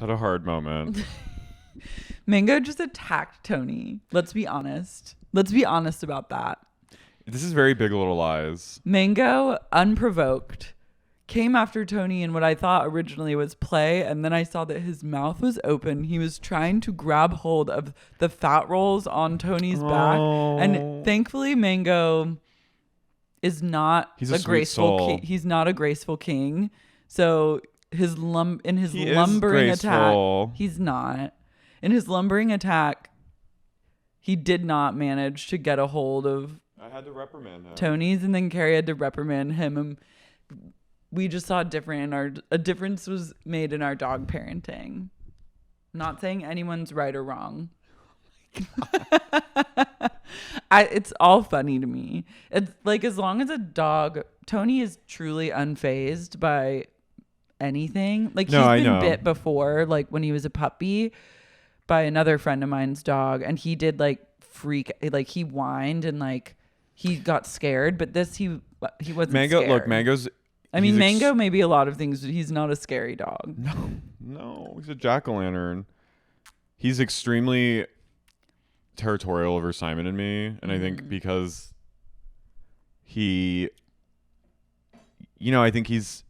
had a hard moment. Mango just attacked Tony. Let's be honest. Let's be honest about that. This is very Big Little Lies. Mango, unprovoked, came after Tony in what I thought originally was play, and then I saw that his mouth was open. He was trying to grab hold of the fat rolls on Tony's back, and thankfully Mango is not He's a graceful soul. king. He's not a graceful king. So his He is lumbering graceful. attack, he's not. In his lumbering attack, he did not manage to get a hold of I had to reprimand him. Tony's, and then Carey had to reprimand him. And we just saw a difference was made in our dog parenting. Not saying anyone's right or wrong. It's all funny to me. It's like, as long as a dog, Tony is truly unfazed by anything. Like, he's been bit before, like when he was a puppy, by another friend of mine's dog, and he did like he whined and like he got scared, but this he wasn't scared. Look, Mango's Mango may be a lot of things, but he's not a scary dog. No, he's a jack-o'-lantern. He's extremely territorial over Simon and me, and I think because I think he's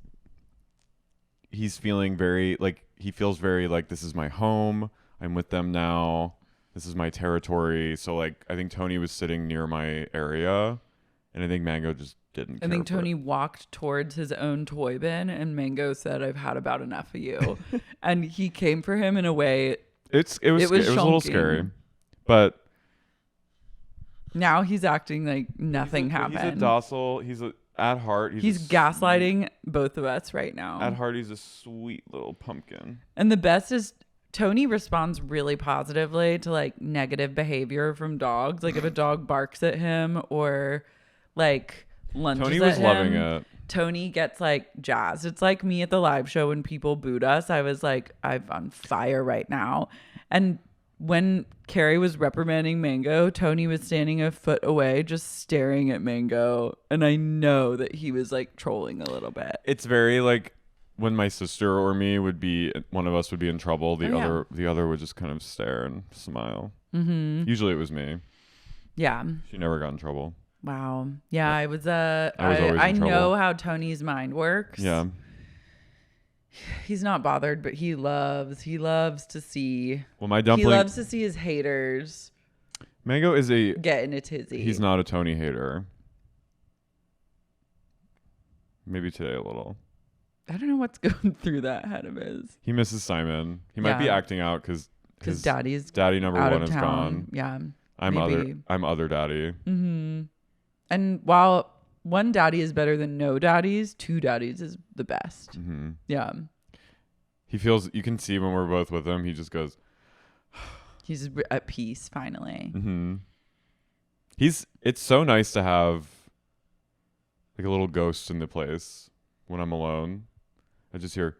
feeling very like, he feels very like, this is my home. I'm with them now. This is my territory. So like, I think Tony was sitting near my area, and I think Mango just didn't care. I think Tony walked towards his own toy bin, and Mango said, "I've had about enough of you." And he came for him in a way. It was a little scary, but now he's acting like nothing happened. He's a docile. At heart, he's gaslighting both of us right now. At heart, he's a sweet little pumpkin. And the best is, Tony responds really positively to like negative behavior from dogs. Like if a dog barks at him or like lunges Tony was at him, loving it. Tony gets like jazzed. It's like me at the live show when people booed us. I was like, I'm on fire right now. And when Carey was reprimanding Mango, Tony was standing a foot away just staring at Mango. And I know that he was like trolling a little bit. It's very like, when my sister or me one of us would be in trouble, the other would just kind of stare and smile. Mm-hmm. Usually it was me. Yeah. She never got in trouble. Wow. Yeah, I was always in I trouble. know how Tony's mind works. Yeah. He's not bothered, but he loves to see. Well, my dumpling. He loves to see his haters. Mango is get in a tizzy. He's not a Tony hater. Maybe today a little. I don't know what's going through that head of his. He misses Simon. He might be acting out because daddy number one is gone. Yeah. I'm other daddy. Mm-hmm. And while one daddy is better than no daddies, two daddies is the best. Mm-hmm. Yeah. He feels, you can see when we're both with him, he just goes. He's at peace finally. Mm-hmm. It's so nice to have like a little ghost in the place when I'm alone. I just hear.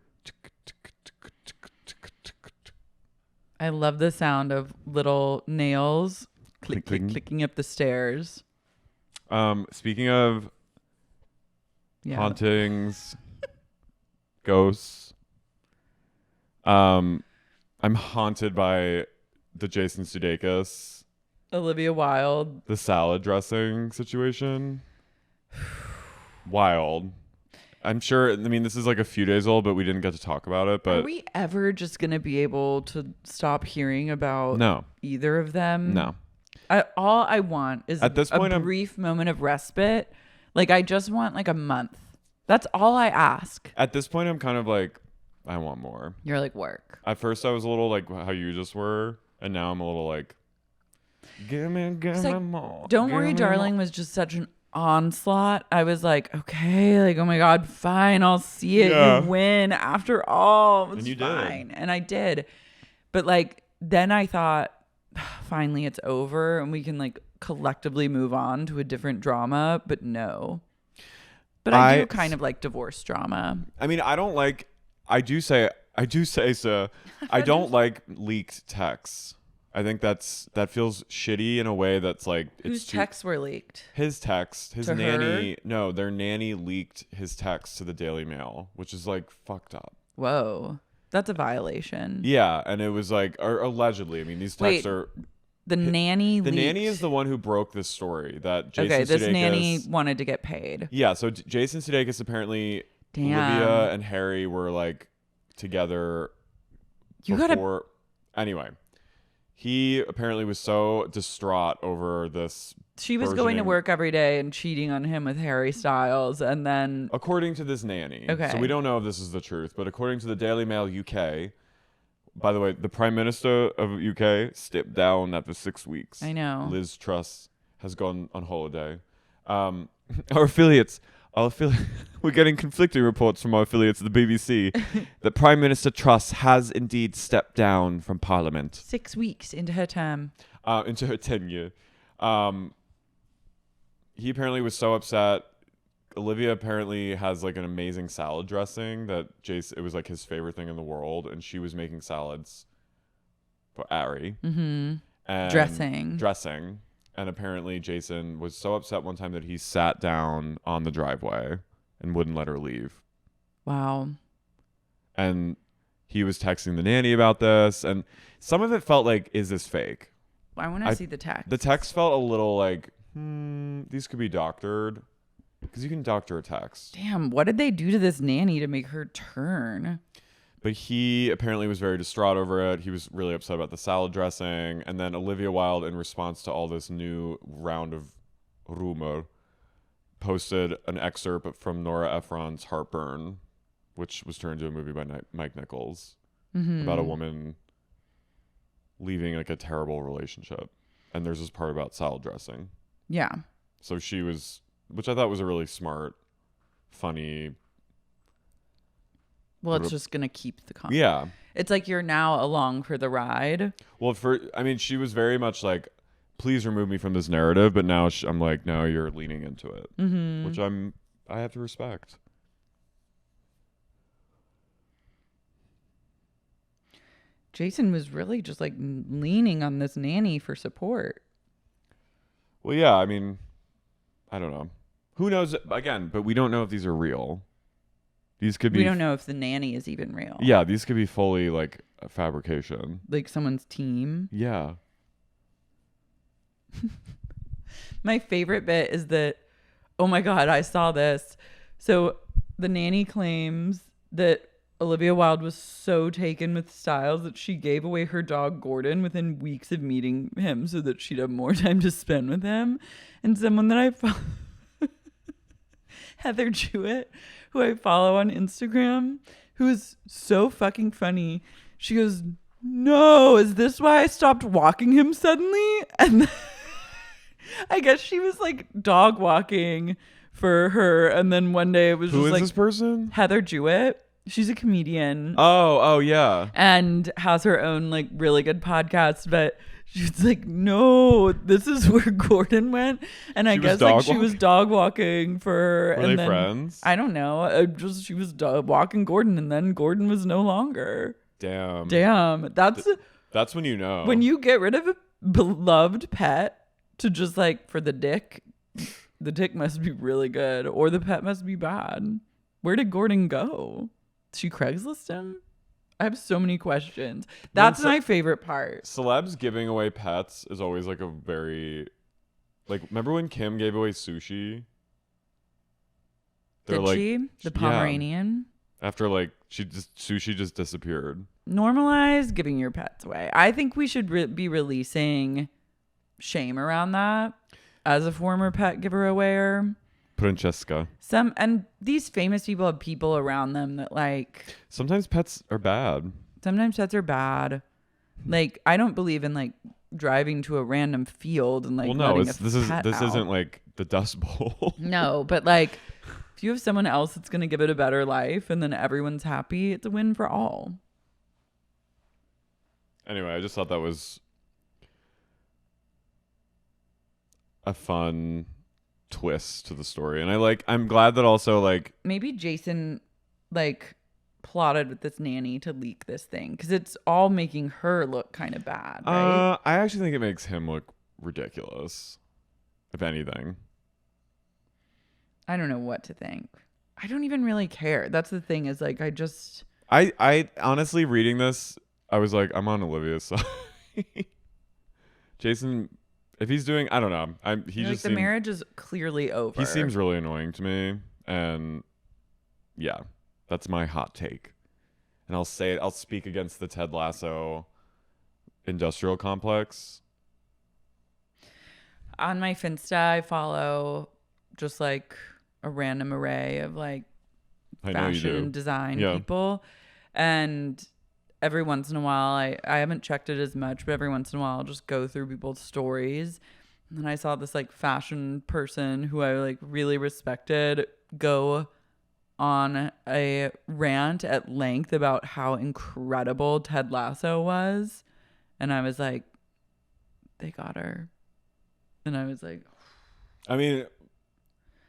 I love the sound of little nails clicking up the stairs. Speaking of hauntings, ghosts, I'm haunted by the Jason Sudeikis, Olivia Wilde, the salad dressing situation. Wild. I'm sure, I mean, this is like a few days old, but we didn't get to talk about it. But are we ever just going to be able to stop hearing about either of them? No. All I want is at this point, a brief moment of respite. Like, I just want like a month. That's all I ask. At this point, I'm kind of like, I want more. You're like, work. At first, I was a little like how you just were. And now I'm a little like, give me more. Don't Worry, Darling was just such an onslaught. I was like, okay, like, oh my God, fine, I'll see it. You win after all. It's fine. And I did. But like, then I thought, finally it's over and we can like collectively move on to a different drama. But no. But I do kind of like divorce drama. I mean, I do say so. I don't like leaked texts. I think that feels shitty in a way that's like, whose texts were leaked? His text, his nanny. No, their nanny leaked his text to the Daily Mail, which is like fucked up. Whoa. That's a violation. Yeah, and it was like, or allegedly. I mean, these texts are. The nanny. The leaked. nanny is the one who broke this story that Jason. Okay, this Sudeikis, nanny wanted to get paid. Yeah, so Jason Sudeikis apparently. Damn. Olivia and Harry were like together. Before. Anyway, he apparently was so distraught over this. She was going to work every day and cheating on him with Harry Styles, and then according to this nanny. Okay. So we don't know if this is the truth, but according to the Daily Mail UK, by the way, the Prime Minister of UK stepped down after 6 weeks. I know. Liz Truss has gone on holiday. Our affiliates, we're getting conflicting reports from our affiliates at the BBC that Prime Minister Truss has indeed stepped down from Parliament. 6 weeks into her term. Into her tenure. He apparently was so upset. Olivia apparently has like an amazing salad dressing that it was like his favorite thing in the world, and she was making salads for Ari. Mm-hmm. And dressing. And apparently Jason was so upset one time that he sat down on the driveway and wouldn't let her leave. Wow. And he was texting the nanny about this, and some of it felt like, is this fake? I want to see the text. The text felt a little like, these could be doctored. Because you can doctor a text. Damn, what did they do to this nanny to make her turn? But he apparently was very distraught over it. He was really upset about the salad dressing. And then Olivia Wilde, in response to all this new round of rumor, posted an excerpt from Nora Ephron's Heartburn, which was turned into a movie by Mike Nichols, about a woman leaving like a terrible relationship. And there's this part about salad dressing. Yeah. So she was... which I thought was a really smart, funny. Well, it's just going to keep the content. Yeah. It's like you're now along for the ride. Well, she was very much like, please remove me from this narrative. But now I'm like, no, you're leaning into it, which I have to respect. Jason was really just like leaning on this nanny for support. Well, yeah, I mean, I don't know. Who knows? Again, but we don't know if these are real. These could be. We don't know if the nanny is even real. Yeah, these could be fully like a fabrication. Like someone's team. Yeah. My favorite bit is that, oh my God, I saw this. So the nanny claims that Olivia Wilde was so taken with Styles that she gave away her dog Gordon within weeks of meeting him so that she'd have more time to spend with him. And someone that I follow, Heather Jewett, who I follow on Instagram, who is so fucking funny. She goes, "No, is this why I stopped walking him suddenly?" And I guess she was like dog walking for her. And then one day it was Who just is like this person? Heather Jewett. She's a comedian. Oh, yeah. And has her own like really good podcast, but she's like, "No, this is where Gordon went." And I guess like she was dog walking for her. Were they friends? I don't know. She was walking Gordon, and then Gordon was no longer. Damn. That's when you know. When you get rid of a beloved pet to just like for the dick must be really good, or the pet must be bad. Where did Gordon go? Did she Craigslist him? I have so many questions. That's my favorite part. Celebs giving away pets is always like a very, like, remember when Kim gave away Sushi? Did she? The Pomeranian? Yeah. After like Sushi just disappeared. Normalize giving your pets away. I think we should be releasing shame around that as a former pet giver awayer. Francesca. And these famous people have people around them that like. Sometimes pets are bad. Like, I don't believe in like driving to a random field and like. Well, no, this isn't like the Dust Bowl. No, but like, if you have someone else that's gonna give it a better life and then everyone's happy, it's a win for all. Anyway, I just thought that was a fun twist to the story, and I'm glad that also like maybe Jason like plotted with this nanny to leak this thing because it's all making her look kind of bad, right? I actually think it makes him look ridiculous, if anything. I don't know what to think. I don't even really care. That's the thing, is like I I honestly reading this, I was like, I'm on Olivia's side. Jason, if he's doing, I don't know. He just the marriage is clearly over. He seems really annoying to me, and yeah, that's my hot take. And I'll say it. I'll speak against the Ted Lasso industrial complex. On my Finsta, I follow just like a random array of like fashion and design people, and every once in a while, I haven't checked it as much, but every once in a while I'll just go through people's stories. And then I saw this like fashion person who I like really respected go on a rant at length about how incredible Ted Lasso was. And I was like, they got her. And I was like, I mean,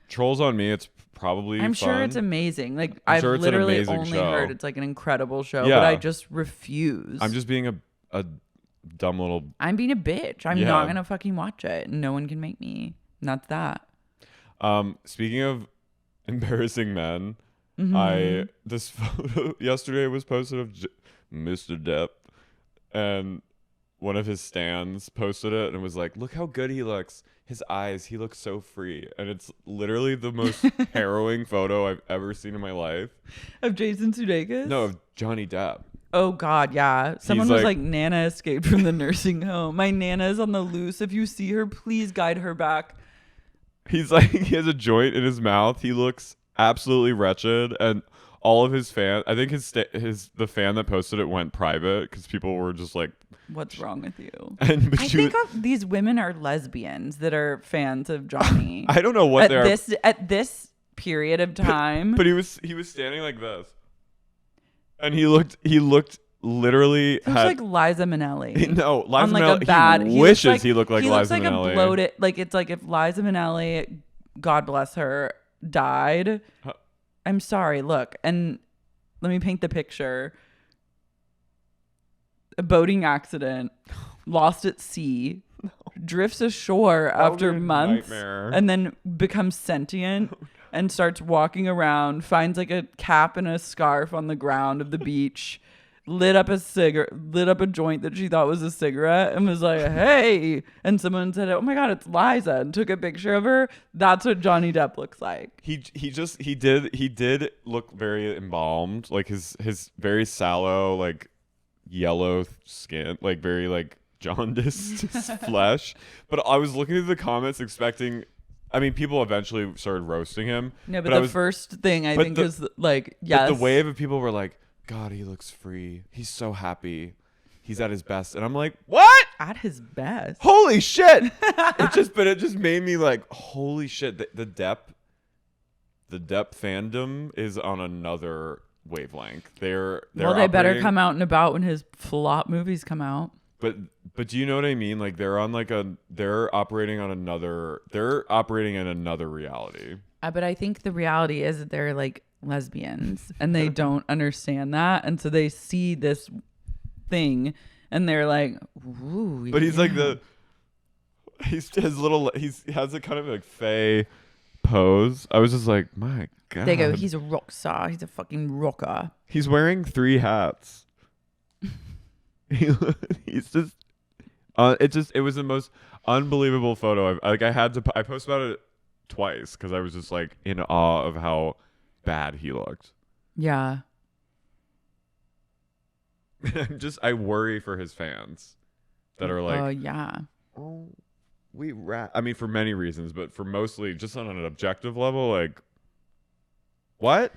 Trolls on Me, it's probably I'm fun. sure it's amazing. Like I've literally only heard it's like an incredible show, but I just refuse. I'm just being a dumb little. I'm being a bitch. I'm not gonna fucking watch it. No one can make me. And that's that. Speaking of embarrassing men, this photo yesterday was posted of Mr. Depp, and one of his stans posted it and was like, look how good he looks. His eyes, he looks so free. And it's literally the most harrowing photo I've ever seen in my life. Of Jason Sudeikis? No, of Johnny Depp. Oh, God, yeah. Someone was like, Nana escaped from the nursing home. My Nana's on the loose. If you see her, please guide her back. He's like, he has a joint in his mouth. He looks absolutely wretched. And all of his fans, I think the fan that posted it went private because people were just like, what's wrong with you? And I think these women are lesbians that are fans of Johnny. I don't know what they're at this period of time. But he was standing like this, and he looked literally. He looks like Liza Minnelli. Liza Minnelli. He wishes he looked like Liza Minnelli. He looks like a bloated. Like it's like if Liza Minnelli, God bless her, died. I'm sorry. Look, and let me paint the picture. A boating accident, lost at sea, drifts ashore after months, and then becomes sentient and starts walking around, finds like a cap and a scarf on the ground of the beach, lit up a joint that she thought was a cigarette and was like, hey, and someone said, oh my God, it's Liza, and took a picture of her. That's what Johnny Depp looks like. He did look very embalmed, like his very sallow, like yellow skin, like very like jaundiced flesh. But I was looking at the comments expecting, I mean, people eventually started roasting him. No, but the first thing I think is like, yes. But the wave of people were like, God, he looks free. He's so happy. He's at his best. And I'm like, what? At his best? Holy shit. It just made me like, holy shit. The Depp fandom is on another wavelength. They're they better come out and about when his flop movies come out. But do you know what I mean? Like they're operating in another reality. But I think the reality is that they're like lesbians and they don't understand that, and so they see this thing and they're like, ooh. But he's like he has a kind of like fey pose. I was just like, my God. They go, he's a rock star. He's a fucking rocker. He's wearing 3 hats. He's just it was the most unbelievable photo. I posted about it twice because I was just like in awe of how bad he looked. Yeah. I worry for his fans that are like, yeah. Oh, I mean, for many reasons, but for mostly just on an objective level, like, what?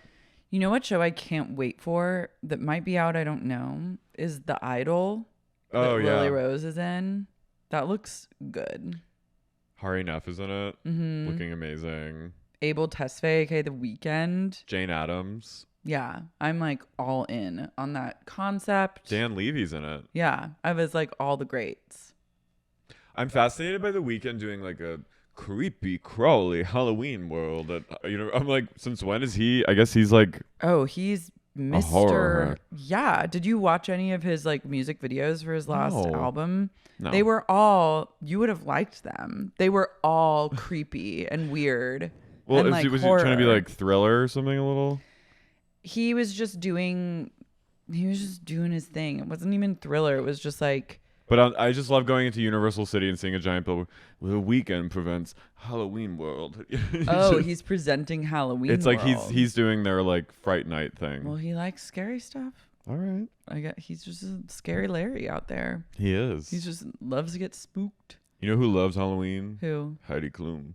You know what show I can't wait for that might be out? I don't know. Is The Idol that Lily Rose is in. That looks good. Hari Neff is in it, looking amazing. Abel Tesfaye, aka The Weeknd. Jane Addams. Yeah, I'm like all in on that concept. Dan Levy's in it. Yeah, I was like all the greats. I'm fascinated by The Weeknd doing like a creepy, crawly Halloween world. I'm like, since when is he? I guess he's like. Oh, he's Mr. Horror. Yeah. Did you watch any of his like music videos for his last album? No. They were all. You would have liked them. They were all creepy and weird. Well, and, was he trying to be like Thriller or something a little? He was just doing He was just doing his thing. It wasn't even Thriller. It was just like. But I just love going into Universal City and seeing a giant billboard. The weekend prevents Halloween World. He's presenting Halloween. It's like World. he's doing their like Fright Night thing. Well, he likes scary stuff. All right. He's just a scary Larry out there. He is. He just loves to get spooked. You know who loves Halloween? Who? Heidi Klum.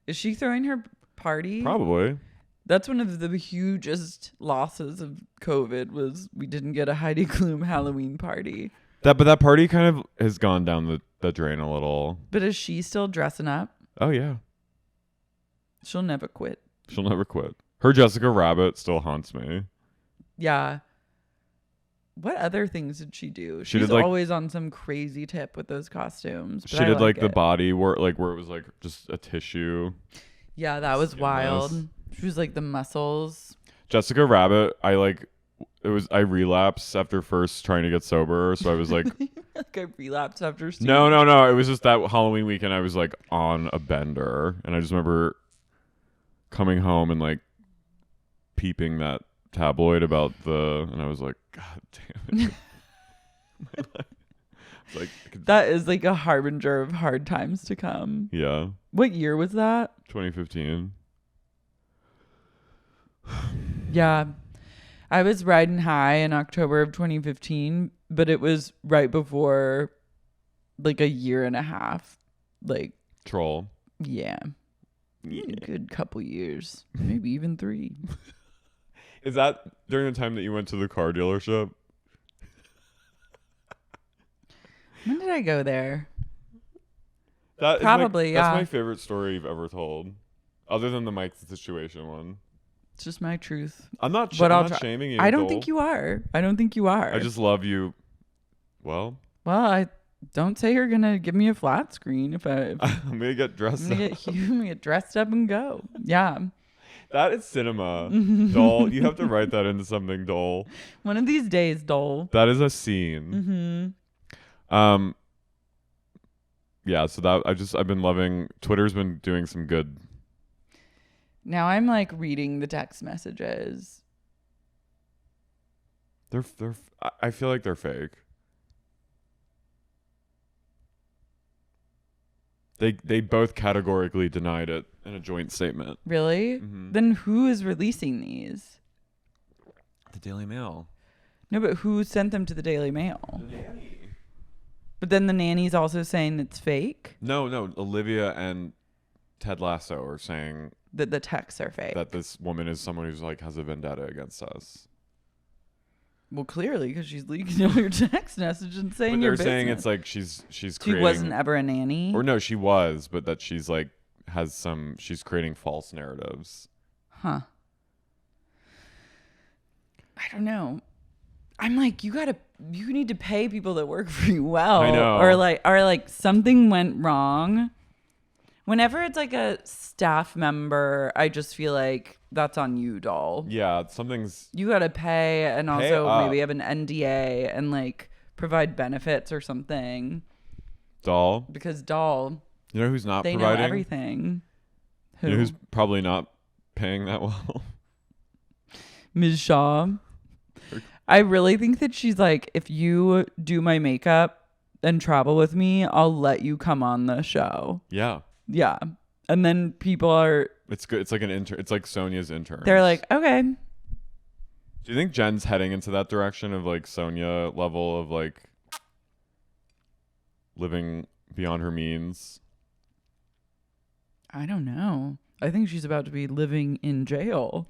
Is she throwing her party? Probably. That's one of the hugest losses of COVID was we didn't get a Heidi Klum Halloween party. But that party kind of has gone down the drain a little. But is she still dressing up? Oh yeah. She'll never quit. She'll never quit. Her Jessica Rabbit still haunts me. Yeah. What other things did she do? She She's did, like, always on some crazy tip with those costumes. She did like the body work, like where it was like just a tissue. Yeah, that was Skinless. wild. She was like the muscles. Jessica Rabbit, I relapsed after first trying to get sober, so I was like like I relapsed after seeing No. It was just that Halloween weekend I was like on a bender, and I just remember coming home and like peeping that tabloid about and I was like, God damn it. Like that is like a harbinger of hard times to come. Yeah. What year was that? 2015. Yeah. I was riding high in October of 2015, but it was right before like a year and a half. Like Troll. Yeah. Good couple years. Maybe even 3. Is that during the time that you went to the car dealership? When did I go there? Probably, yeah. That's my favorite story you've ever told. Other than the Mike situation one. It's just my truth. I'm not shaming you. I don't think you are. I just love you. Well, I don't say you're gonna give me a flat screen if I'm gonna get dressed up. I'm gonna get dressed up and go. Yeah. That is cinema. Dole, you have to write that into something, Dole. One of these days, Dole. That is a scene. Mm-hmm. Yeah, so that I've been loving. Twitter's been doing some good. Now I'm like reading the text messages. I feel like they're fake. They both categorically denied it in a joint statement. Really? Mm-hmm. Then who is releasing these? The Daily Mail. No, but who sent them to the Daily Mail? The nanny. But then the nanny's also saying it's fake? No. Olivia and Ted Lasso are saying that the texts are fake. That this woman is someone who's like has a vendetta against us. Well, clearly, because she's leaking all your text messages and saying your business. They're saying it's like she's she wasn't ever a nanny. Or no, she was, but that she's like she's creating false narratives. Huh. I don't know. I'm like, you need to pay people that work for you well. I know. Or like something went wrong. Whenever it's like a staff member, I just feel like that's on you, doll. Yeah, you gotta pay and also up. maybe have an NDA and like provide benefits or something. Doll. Because doll. You know who's not they providing? Know everything. Who? You know who's probably not paying that well? Ms. Shaw. I really think that she's like, if you do my makeup and travel with me, I'll let you come on the show. Yeah. Yeah. And then people are... It's good. It's like an intern. It's like Sonia's intern. They're like, okay. Do you think Jen's heading into that direction of like Sonia level of like living beyond her means? I don't know. I think she's about to be living in jail.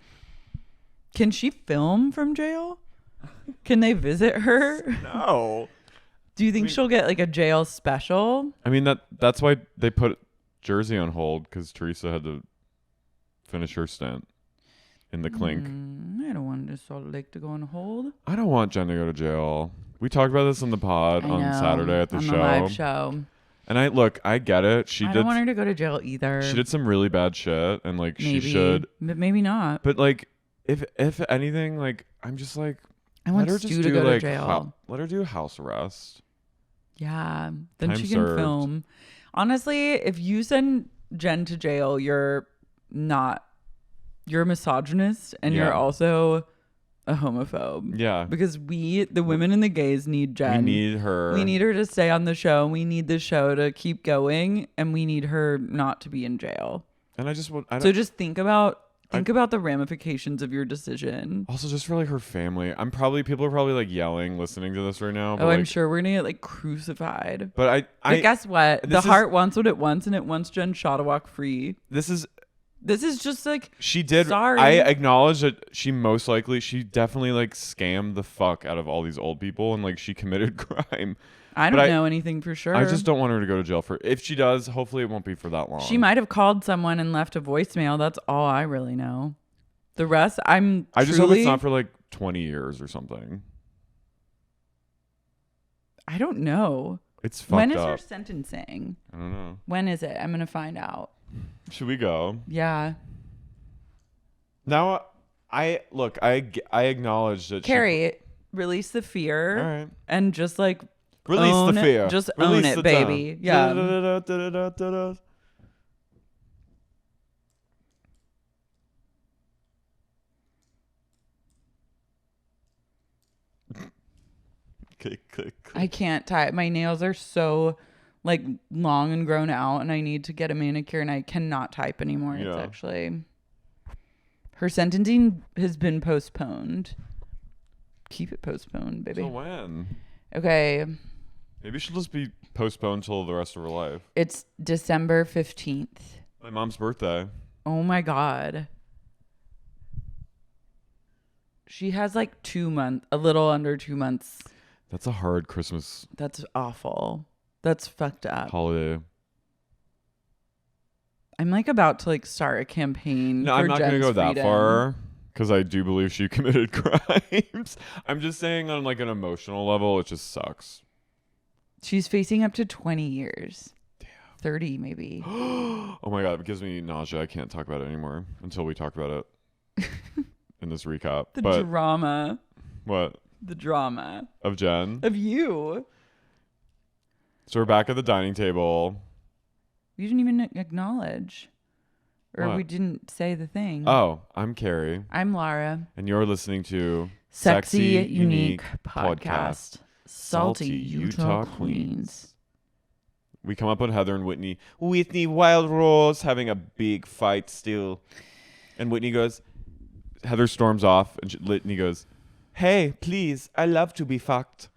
Can she film from jail? Can they visit her? No. Do you think she'll get like a jail special? I mean, that's why they put Jersey on hold, because Teresa had to finish her stint in the clink. I don't want this Salt Lake to go on hold. I don't want Jen to go to jail. We talked about this on the pod on Saturday at the on show. The live show. And I get it. I don't want her to go to jail either. She did some really bad shit, and like maybe, she should, but maybe not. But like, if anything, like I'm just like, I want Stu to go to jail. Let her do house arrest. Yeah, then Time she served. can film. Honestly, if you send Jen to jail, you're a misogynist, and you're also a homophobe. Yeah. Because the women and the gays need Jen. We need her. We need her to stay on the show. We need the show to keep going. And we need her not to be in jail. And so just think about the ramifications of your decision. Also, just for like her family. People are probably like yelling, listening to this right now. I'm sure we're gonna get like crucified. But but guess what? The heart wants what it wants, and it wants Jen Shaw to walk free. This is just like she did. Sorry. I acknowledge that she definitely like scammed the fuck out of all these old people, and like she committed crime. I don't know anything for sure. I just don't want her to go to jail if she does, hopefully it won't be for that long. She might have called someone and left a voicemail. That's all I really know. The rest, I just hope it's not for like 20 years or something. I don't know. It's fucked up. When is her sentencing? I don't know. When is it? I'm going to find out. Should we go? Yeah. Now, I acknowledge that Carey, release the fear. All right. And just like release the fear. Just own it, baby. Yeah. Click. I can't type. My nails are so like long and grown out, and I need to get a manicure, and I cannot type anymore. Yeah. It's actually her sentencing has been postponed. Keep it postponed, baby. So when? Okay. Maybe she'll just be postponed till the rest of her life. It's December 15th. My mom's birthday. Oh my God. She has like 2 months, a little under 2 months. That's a hard Christmas. That's awful. That's fucked up. Holiday. I'm like about to like start a campaign. No, for I'm not going to go Jen's that far because I do believe she committed crimes. I'm just saying on like an emotional level, it just sucks. She's facing up to 20 years. Damn. 30 maybe. Oh my God, it gives me nausea. I can't talk about it anymore until we talk about it in this recap. The drama. What? The drama. Of Jen? Of you. So we're back at the dining table. You didn't even acknowledge. Or what? we didn't say the thing. Oh, I'm Carey. I'm Lara. And you're listening to Sexy Unique Podcast. Salty Utah Queens. We come up on Heather and Whitney. Whitney Wilde Rose having a big fight still. And Whitney goes, Heather storms off and Whitney goes, hey, please, I love to be fucked.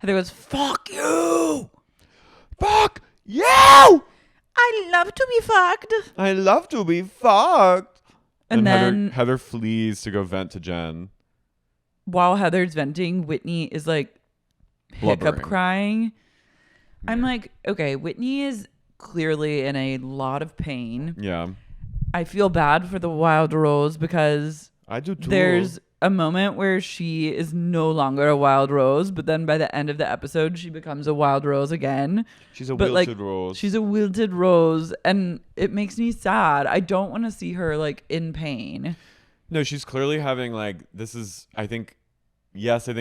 Heather goes, fuck you. Fuck you. I love to be fucked. I love to be fucked. And then Heather flees to go vent to Jen. While Heather's venting, Whitney is like hiccup crying. Yeah. I'm like, okay, Whitney is clearly in a lot of pain. Yeah. I feel bad for the Wild Rose because I do too. There's a moment where she is no longer a Wild Rose, but then by the end of the episode, she becomes a Wild Rose again. She's a wilted rose. She's a wilted rose, and it makes me sad. I don't want to see her like in pain. No, she's clearly having like, I think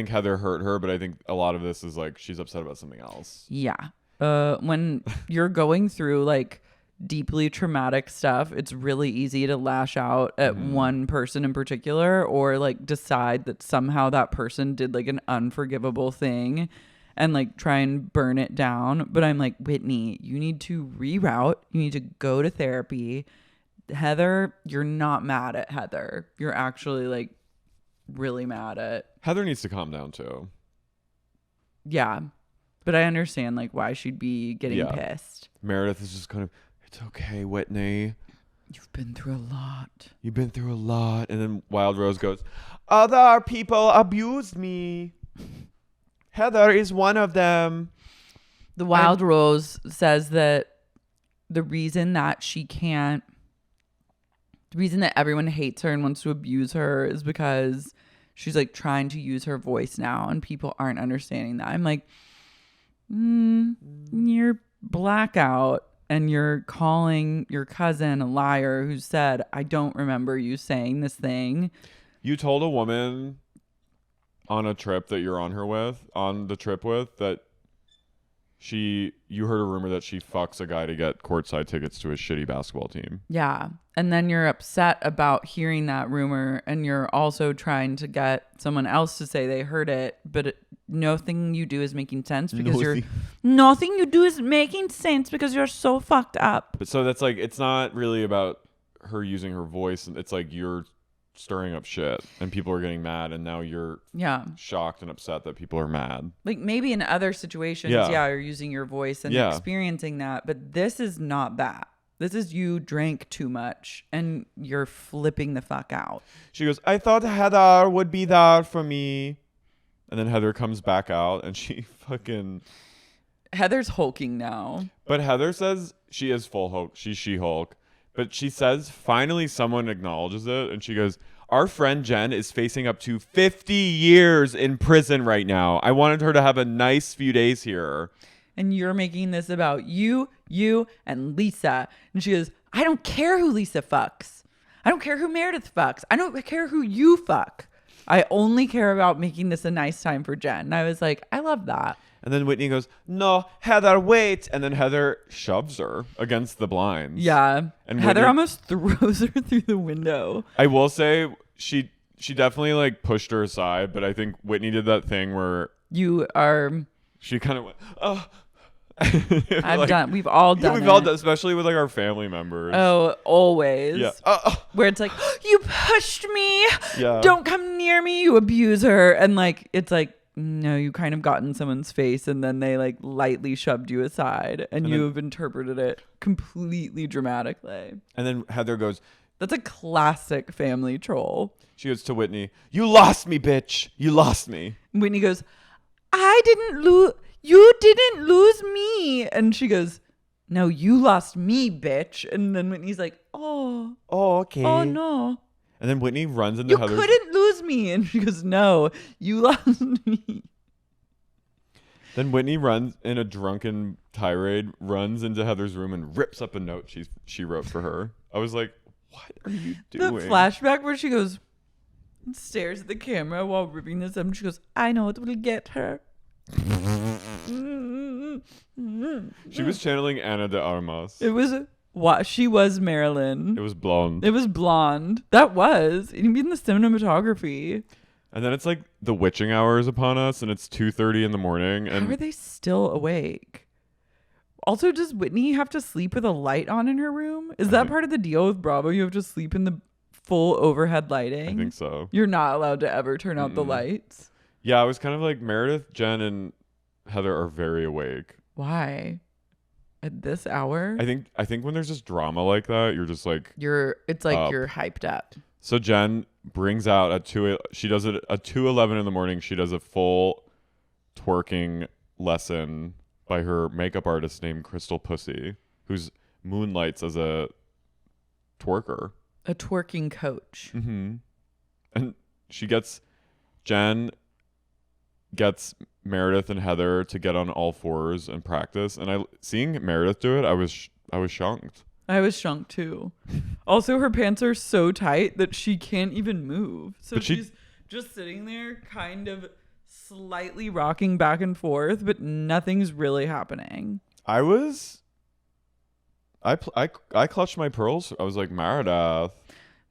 Heather hurt her, but I think a lot of this is like she's upset about something else. Yeah. When you're going through like deeply traumatic stuff, it's really easy to lash out at one person in particular, or like decide that somehow that person did like an unforgivable thing and like try and burn it down. But I'm like, Whitney, you need to reroute. You need to go to therapy. Heather, you're not mad at Heather. You're actually like really mad at Heather needs to calm down too. Yeah. But I understand like why she'd be getting pissed. Meredith is just kind of, it's okay, Whitney. You've been through a lot. You've been through a lot. And then Wild Rose goes, other people abused me. Heather is one of them. The Wild Rose says that the reason that everyone hates her and wants to abuse her is because she's like trying to use her voice now and people aren't understanding that. I'm like, you're blackout and you're calling your cousin a liar who said, I don't remember you saying this thing. You told a woman on a trip that you're on the trip with, that you heard a rumor that she fucks a guy to get courtside tickets to his shitty basketball team. Yeah. And then you're upset about hearing that rumor, and you're also trying to get someone else to say they heard it, but nothing you do is making sense because nothing you do is making sense because you're so fucked up. But so that's like, it's not really about her using her voice. It's like you're stirring up shit and people are getting mad, and now you're shocked and upset that people are mad. Like maybe in other situations, you're using your voice and experiencing that, but this is not that. This is you drank too much and you're flipping the fuck out. She goes, I thought Heather would be there for me. And then Heather comes back out and she fucking... Heather's hulking now. But Heather says she is full Hulk. She's She-Hulk. But she says finally someone acknowledges it. And she goes, our friend Jen is facing up to 50 years in prison right now. I wanted her to have a nice few days here. And you're making this about you, and Lisa. And she goes, I don't care who Lisa fucks. I don't care who Meredith fucks. I don't care who you fuck. I only care about making this a nice time for Jen. And I was like, I love that. And then Whitney goes, no, Heather, wait. And then Heather shoves her against the blinds. Yeah. And Heather almost throws her through the window. I will say she definitely like pushed her aside. But I think Whitney did that thing where she kind of went, oh. We've all done, especially with like our family members. Oh, always. Yeah. Where it's like, you pushed me. Yeah. Don't come near me, you abuser. And like, it's like, no, you kind of got in someone's face and then they like lightly shoved you aside and you have interpreted it completely dramatically. And then Heather goes, that's a classic family troll. She goes to Whitney, you lost me, bitch. You lost me. And Whitney goes, I didn't lose. You didn't lose me. And she goes, no, you lost me, bitch. And then Whitney's like, oh, okay. Oh, no. And then Whitney runs into Heather's... You couldn't lose me. And she goes, no, you lost me. Then Whitney runs in a drunken tirade, runs into Heather's room and rips up a note she wrote for her. I was like, what are you doing? The flashback where she goes, stares at the camera while ripping this up. And she goes, I know it will get her. She was channeling Ana de Armas. She was Marilyn. It was blonde. That was even the cinematography. And then it's like the witching hour is upon us and it's 2:30 in the morning. And how are they still awake? Also, does Whitney have to sleep with a light on in her room? Is that part of the deal with Bravo? You have to sleep in the full overhead lighting? I think so. You're not allowed to ever turn out the lights? Yeah, I was kind of like, Meredith, Jen, and Heather are very awake. Why? At this hour? I think when there's just drama like that, you're just like... It's like you're hyped up. So Jen brings out at 2... She does it at 2:11 in the morning. She does a full twerking lesson by her makeup artist named Crystal Pussy, who's moonlights as a twerker. A twerking coach. Mm-hmm. And Jen gets Meredith and Heather to get on all fours and practice. And seeing Meredith do it, I was shocked. I was shocked too. Also, her pants are so tight that she can't even move. So she's just sitting there kind of slightly rocking back and forth, but nothing's really happening. I clutched my pearls. I was like, Meredith.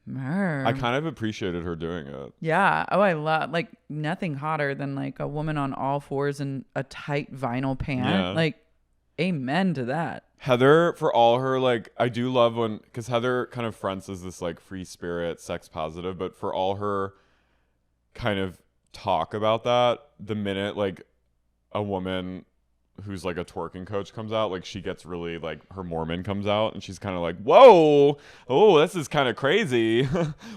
I kind of appreciated her doing it. Yeah. Oh, I love, like, nothing hotter than like a woman on all fours in a tight vinyl pant. Yeah. Like, amen to that. Heather, for all her, like, I do love when, because Heather kind of fronts as this like free spirit, sex positive, but for all her kind of talk about that, the minute like a woman who's like a twerking coach comes out, like she gets really like, her Mormon comes out and she's kind of like, whoa, oh, this is kind of crazy.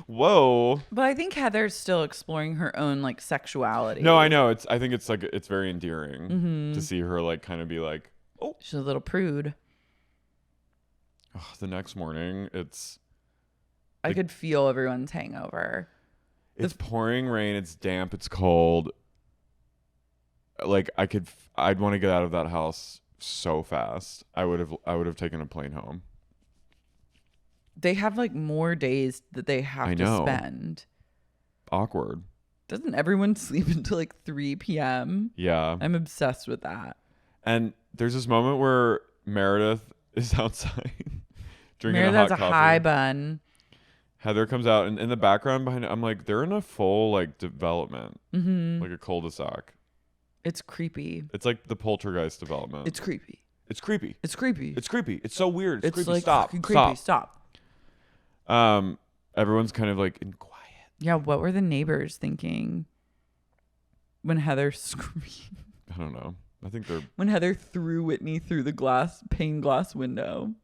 Whoa. But I think Heather's still exploring her own like sexuality. No, I know. I think it's like, it's very endearing to see her like kind of be like, oh, she's a little prude. Oh, the next morning I could feel everyone's hangover. It's pouring rain, it's damp, it's cold. Like I'd want to get out of that house so fast. I would have taken a plane home. They have like more days that they have to spend. Awkward. Doesn't everyone sleep until like 3 p.m.? Yeah. I'm obsessed with that. And there's this moment where Meredith is outside drinking Meredith a has hot a coffee. high bun. Heather comes out, and in the background behind it, I'm like, they're in a full like development, like a cul-de-sac. It's creepy. It's like the Poltergeist development. It's creepy. It's creepy. It's creepy. It's creepy. It's so weird. It's creepy. Like Stop. creepy. Stop. Everyone's kind of like in quiet. Yeah, what were the neighbors thinking when Heather screamed? I don't know. I think they're when Heather threw Whitney through the pane glass window.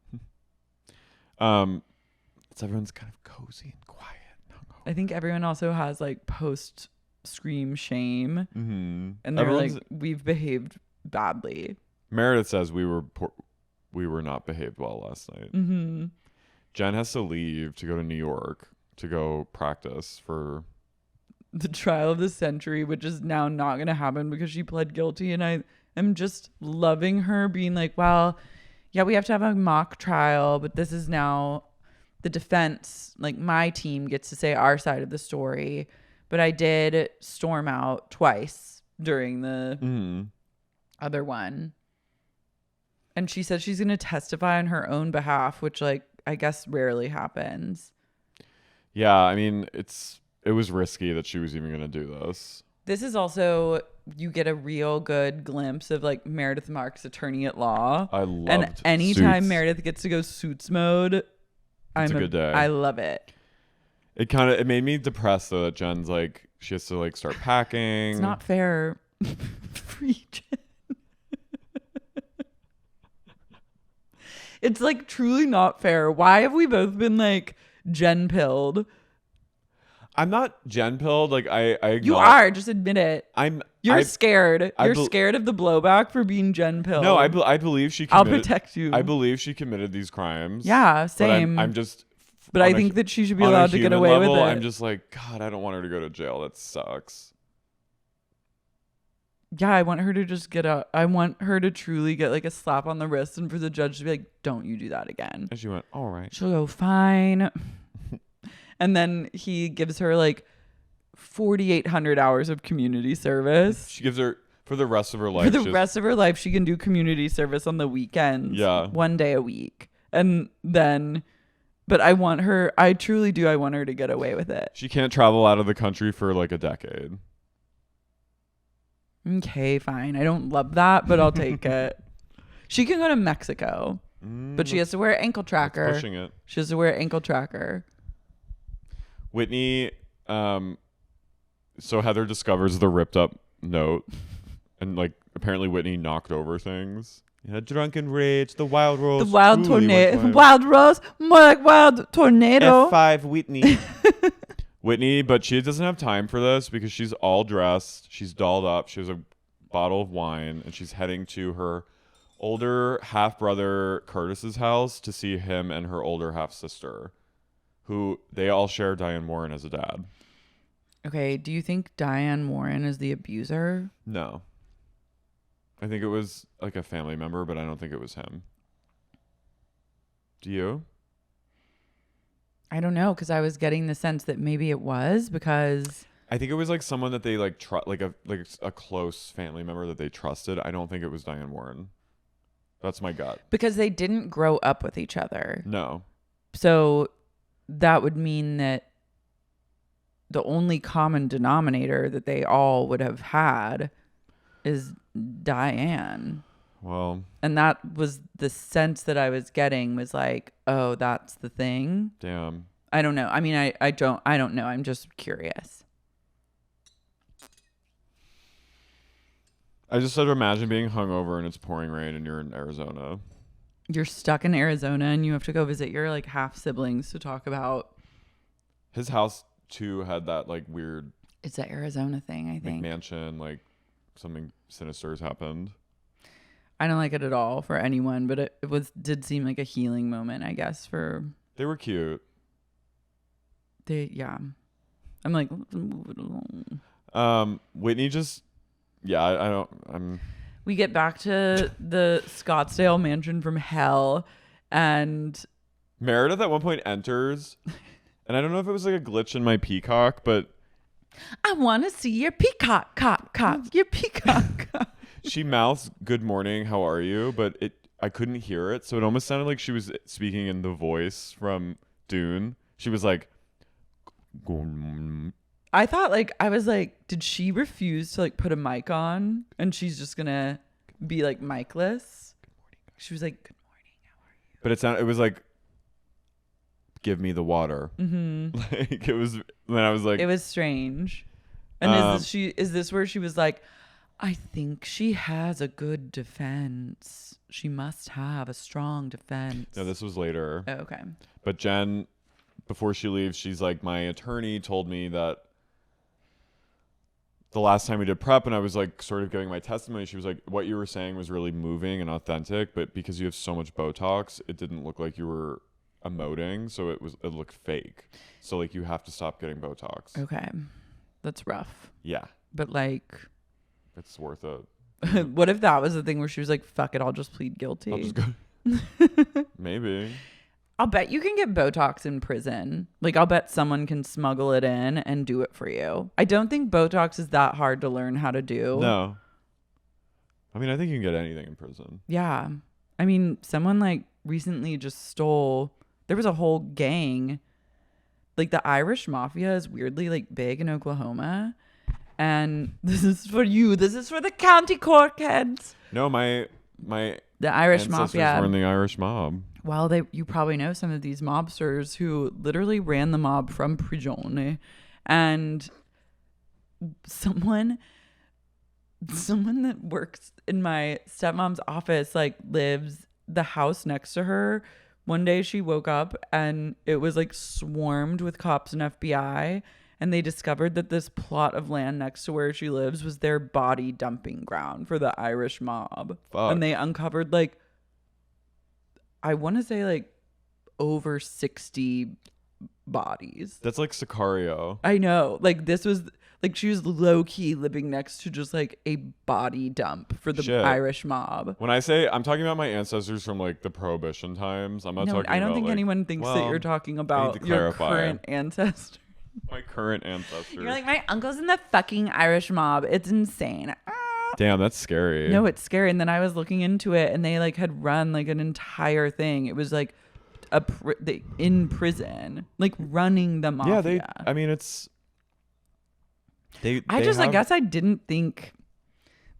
It's everyone's kind of cozy and quiet. I think everyone also has like post scream shame, and they're Everyone's, like, we've behaved badly. Meredith says we were not behaved well last night. Jen has to leave to go to New York to go practice for the trial of the century, which is now not going to happen because she pled guilty. And I am just loving her being like, well, yeah, we have to have a mock trial, but this is now the defense. Like, my team gets to say our side of the story, but I did storm out twice during the other one. And she said she's going to testify on her own behalf, which, like, I guess rarely happens. Yeah, I mean, it was risky that she was even going to do this. This is also, you get a real good glimpse of like Meredith Marks, attorney at law. I loved And anytime Suits. Meredith gets to go Suits mode, It's a good day. I love it. It made me depressed though that Jen's like, she has to like start packing. It's not fair. Free Jen. It's like truly not fair. Why have we both been like Jen pilled? I'm not Jen pilled. Like I You are. Just admit it. You're scared. You're scared of the blowback for being Jen pilled. No, I believe she I'll committed. protect you. I believe she committed these crimes. Yeah, same. But I'm just. But I think that she should be allowed to get away with it. I'm just like, God, I don't want her to go to jail. That sucks. Yeah, I want her to just get out. I want her to truly get like a slap on the wrist and for the judge to be like, don't you do that again. And she went, all right. She'll go, fine. And then he gives her like 4,800 hours of community service. She gives her, for the rest of her life. For the rest of her life, she can do community service on the weekends. Yeah. 1 day a week. And then, but I truly do. I want her to get away with it. She can't travel out of the country for like a decade. Okay, fine. I don't love that, but I'll take it. She can go to Mexico, but she has to wear an ankle tracker. Pushing it. She has to wear an ankle tracker. Whitney, so Heather discovers the ripped up note, and like apparently Whitney knocked over things. Yeah, drunken rage, the wild rose. The wild tornado. Wild rose? More like wild tornado. F5 Whitney. Whitney, but she doesn't have time for this because she's all dressed. She's dolled up. She has a bottle of wine, and she's heading to her older half-brother Curtis's house to see him and her older half-sister, who they all share Diane Warren as a dad. Okay, do you think Diane Warren is the abuser? No. I think it was like a family member, but I don't think it was him. Do you? I don't know, because I was getting the sense that maybe it was because I think it was like someone that they like like a close family member that they trusted. I don't think it was Diane Warren. That's my gut. Because they didn't grow up with each other. No. So that would mean that the only common denominator that they all would have had is Diane. Well, and that was the sense that I was getting, was like, oh, that's the thing. Damn. I don't know. I mean, I don't know. I'm just curious. I just said, imagine being hungover and it's pouring rain and you're in Arizona. You're stuck in Arizona and you have to go visit your like half siblings to talk about. His house too had that like weird. It's an Arizona thing, I think. Mansion, like something sinister has happened. I don't like it at all for anyone, but it did seem like a healing moment, I guess, for. They were cute. Yeah. I'm like, let's move it along. Whitney just, yeah, We get back to the Scottsdale mansion from hell, and Meredith at one point enters, and I don't know if it was like a glitch in my Peacock, but I want to see your peacock, cop, your peacock. she mouths "Good morning, how are you?" But I couldn't hear it, so it almost sounded like she was speaking in the voice from Dune. She was like, I thought like, I was like, did she refuse to like put a mic on and she's just gonna be like micless? She was like, good morning, how are you? But it was like, give me the water. Like it was, then I was like, it was strange. And is this where she was like, I think she has a good defense. She must have a strong defense. No, this was later. Oh, okay. But Jen, before she leaves, she's like, my attorney told me that the last time we did prep and I was like sort of giving my testimony, she was like, what you were saying was really moving and authentic, but because you have so much Botox, it didn't look like you were emoting, so it looked fake. So like you have to stop getting Botox. Okay. That's rough. Yeah. But like, it's worth it. What if that was the thing where she was like, fuck it, I'll just plead guilty? I'll just go. Maybe. I'll bet you can get Botox in prison. Like, I'll bet someone can smuggle it in and do it for you. I don't think Botox is that hard to learn how to do. No. I mean, I think you can get anything in prison. Yeah. I mean, someone like recently just stole, there was a whole gang. Like the Irish mafia is weirdly like big in Oklahoma. And this is for you. This is for the County Cork heads. No, the Irish ancestors mafia were in the Irish mob. Well, you probably know some of these mobsters who literally ran the mob from prigione, and someone that works in my stepmom's office like lives the house next to her. One day she woke up and it was like swarmed with cops and FBI, and they discovered that this plot of land next to where she lives was their body dumping ground for the Irish mob. Fuck. And they uncovered like, I want to say like over 60 bodies. That's like Sicario. I know. Like this was like she was low key living next to just like a body dump for the Shit. Irish mob. When I say I'm talking about my ancestors from like the Prohibition times, I'm not talking about I don't think like, anyone thinks that you're talking about your current ancestor. My current ancestors. You're like, my uncle's in the fucking Irish mob. It's insane. Damn, that's scary. No, it's scary. And then I was looking into it, and they like had run like an entire thing. It was like in prison, like running the mafia. Yeah, I mean, it's. I guess I didn't think.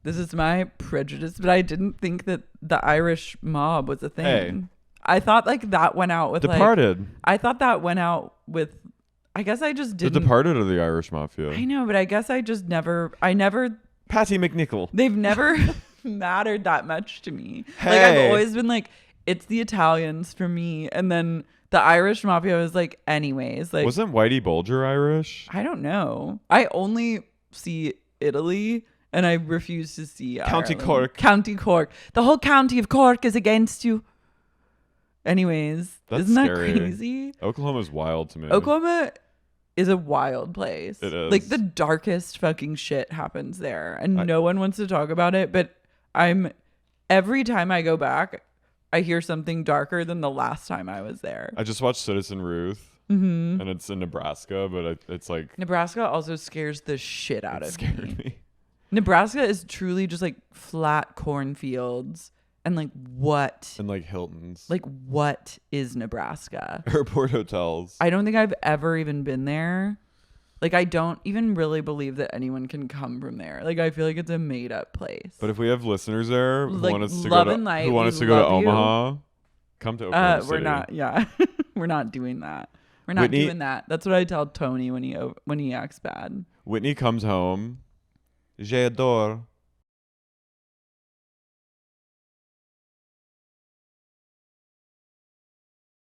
This is my prejudice, but I didn't think that the Irish mob was a thing. Hey. I thought like that went out with Departed. Like, I thought that went out with. I guess I just didn't. The Departed of the Irish Mafia. I know, but I guess I just never. Patty McNichol. They've never mattered that much to me. Hey. Like I've always been like, it's the Italians for me, and then the Irish mafia was like, anyways. Like, wasn't Whitey Bulger Irish? I don't know. I only see Italy, and I refuse to see County Ireland. Cork. County Cork. The whole county of Cork is against you. Anyways, That's isn't scary. that crazy? Oklahoma's wild to me. Oklahoma is a wild place. It is. Like the darkest fucking shit happens there, and no one wants to talk about it. But every time I go back, I hear something darker than the last time I was there. I just watched Citizen Ruth, and it's in Nebraska, but it's like Nebraska also scares the shit out of me. Nebraska is truly just like flat cornfields. And like what? And like Hilton's. Like what is Nebraska? Airport hotels. I don't think I've ever even been there. Like I don't even really believe that anyone can come from there. Like I feel like it's a made up place. But if we have listeners there who like, want us to love go and to, light, who want us to go to Omaha, come to Oklahoma City. We're not. Yeah, we're not doing that. We're not doing that. That's what I tell Tony when he acts bad. Whitney comes home. J'adore.